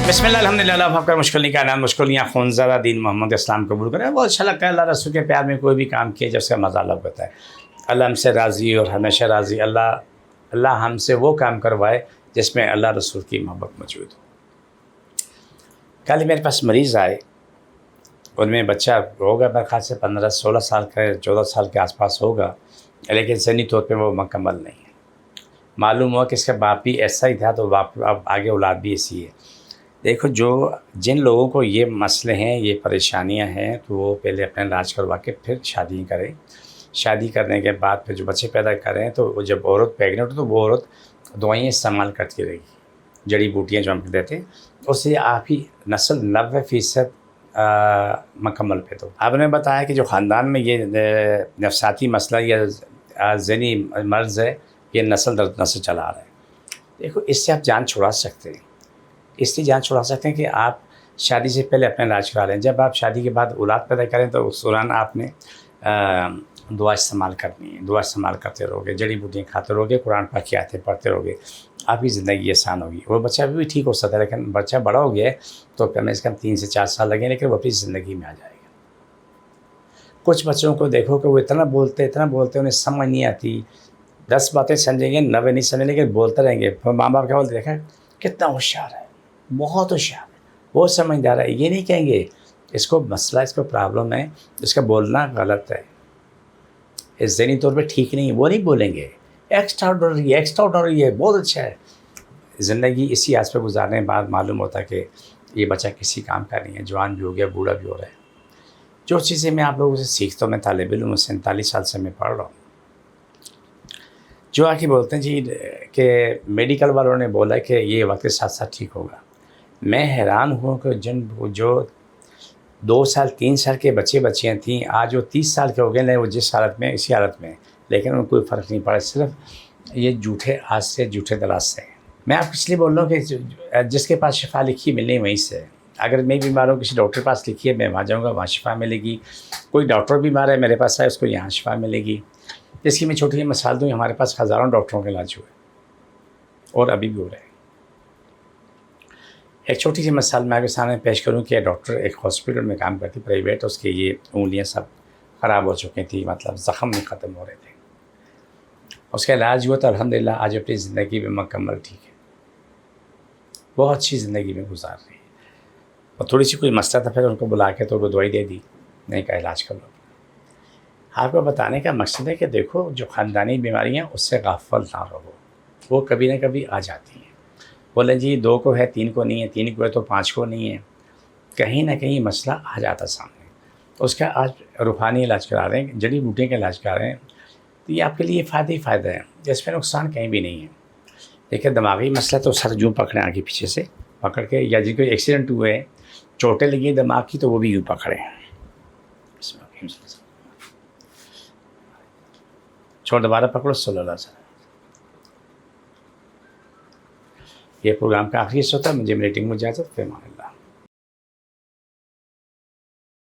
بسم اللہ الحمد للہ آپ کا مشکل نہیں کائنات مشکل یا خونزادہ دین محمد اسلام قبول کریں. بہت اچھا لگتا ہے اللہ رسول کے پیار میں کوئی بھی کام کیے جب اس کا مزہ الگ ہوتا ہے. اللہ ہم سے راضی اور ہمیشہ راضی. اللہ ہم سے وہ کام کروائے جس میں اللہ رسول کی محبت موجود ہو. کل میرے پاس مریض آئے, ان میں بچہ ہوگا میرے خیال سے 15-16 سال کا 14 سال کے آس پاس ہوگا, لیکن ذہنی طور پہ وہ مکمل نہیں ہے. معلوم ہوا کہ اس کا باپ بھی ایسا ہی تھا تو باپ اب آگے اولاد بھی ایسی ہے. دیکھو جن لوگوں کو یہ مسئلے ہیں, یہ پریشانیاں ہیں, تو وہ پہلے اپنا علاج کروا کے پھر شادی کریں. شادی کرنے کے بعد پھر جو بچے پیدا کریں تو وہ جب عورت پیگنٹ ہو تو وہ عورت دوائیں استعمال کرتی رہے گی, جڑی بوٹیاں جو ہم دیتے ہیں, اس سے آپ کی نسل 90% مکمل پہ. تو آپ نے بتایا کہ جو خاندان میں یہ نفسیاتی مسئلہ یا ذہنی مرض ہے, یہ نسل در نسل چلا رہا ہے. دیکھو اس سے آپ جان چھڑا سکتے ہیں. اس لیے جان چھڑا سکتے ہیں کہ آپ شادی سے پہلے اپنا علاج کرا لیں. جب آپ شادی کے بعد اولاد پیدا کریں تو اس دوران آپ نے دعا استعمال کرنی ہے. دعا استعمال کرتے رہو گے, جڑی بوٹیاں کھاتے رہو گے, قرآن پاک کی آیتیں پڑھتے رہو گے, آپ کی زندگی آسان ہوگی. وہ بچہ بھی ٹھیک ہو سکتا ہے, لیکن بچہ بڑا ہو گیا ہے تو کم از کم 3 سے 4 سال لگیں, لیکن وہ اپنی زندگی میں آ جائے گا. کچھ بچوں کو دیکھو کہ وہ اتنا بولتے انہیں سمجھ نہیں آتی. 10 باتیں سمجھیں گے, 90 نہیں سمجھیں گے, بولتے رہیں گے. ماں باپ کیا بولتے, دیکھا کتنا ہوشیار ہے, بہت ہوشیار ہے, بہت سمجھدار ہے. یہ نہیں کہیں گے اس کو مسئلہ, اس کو پرابلم ہے, اس کا بولنا غلط ہے, اس ذہنی طور پہ ٹھیک نہیں ہے, وہ نہیں بولیں گے. ایکسٹراڈنری ہے, بہت اچھا ہے. زندگی اسی آس پہ گزارنے کے بعد معلوم ہوتا ہے کہ یہ بچہ کسی کام کا نہیں ہے. جوان بھی ہو گیا, بوڑھا بھی ہو رہا ہے. جو چیزیں میں آپ لوگوں سے سیکھتا ہوں, میں طالب علم ہوں, 47 سال سے میں پڑھ رہا ہوں. جو آ کے بولتے ہیں جی کہ میڈیکل والوں نے بولا کہ یہ وقت کے ساتھ ساتھ ٹھیک ہوگا. میں حیران ہوں کہ جو 2 سال 3 سال کے بچیاں تھیں, آج وہ 30 سال کے ہو گئے, نہیں وہ جس حالت میں اسی حالت میں, لیکن ان کو کوئی فرق نہیں پڑا. صرف یہ جھوٹے آج سے جھوٹے دراز سے. میں آپ اس لیے بول رہا ہوں کہ جس کے پاس شفا لکھی ملنی وہیں سے. اگر میں بیمار ہوں, کسی ڈاکٹر کے پاس لکھی ہے, میں وہاں جاؤں گا, وہاں شفا ملے گی. کوئی ڈاکٹر بیمار ہے, میرے پاس آئے, اس کو یہاں شفا ملے گی. اس کی میں چھوٹی سی مثال دوں, ہمارے پاس ہزاروں ڈاکٹروں کے علاج ہوئے اور ابھی بھی ہو رہے ہیں. ایک چھوٹی سی مثال میں آپ کے سامنے پیش کروں کہ ڈاکٹر ایک ہاسپٹل میں کام کرتی, پرائیویٹ. اس کی یہ انگلیاں سب خراب ہو چکی تھیں, مطلب زخم نہیں ختم ہو رہے تھے. اس کا علاج ہوا تو الحمدللہ آج اپنی زندگی میں مکمل ٹھیک ہے, بہت اچھی زندگی میں گزار رہی ہے. اور تھوڑی سی کوئی مسئلہ تھا, پھر ان کو بلا کے تو وہ دوائی دے دی, نہیں کا علاج کر لو. آپ کو بتانے کا مقصد ہے کہ دیکھو جو خاندانی بیماریاں, اس سے غافل نہ رہو, وہ کبھی نہ کبھی آ جاتی ہیں. بولیں جی 2 کو ہے, 3 کو نہیں ہے, 3 کو ہے تو 5 کو نہیں ہے, کہیں نہ کہیں مسئلہ آ جاتا سامنے. اس کا آج روحانی علاج کرا رہے ہیں, جڑی بوٹیاں کا علاج کرا رہے ہیں, تو یہ آپ کے لیے فائدہ ہی فائدہ ہے. اس میں نقصان کہیں بھی نہیں ہے. دیکھیں دماغی مسئلہ تو سر یوں پکڑیں آگے پیچھے سے پکڑ کے, یا جن کو ایکسیڈنٹ ہوئے, چوٹیں لگی ہیں دماغ کی, تو وہ بھی یوں پکڑیں. چھوڑ دوبارہ پکڑو, صلی اللہ علیہ وسلم. یہ پروگرام کا آخری حصہ ہوتا ہے. مجھے میٹنگ میں اجازت, پھر مان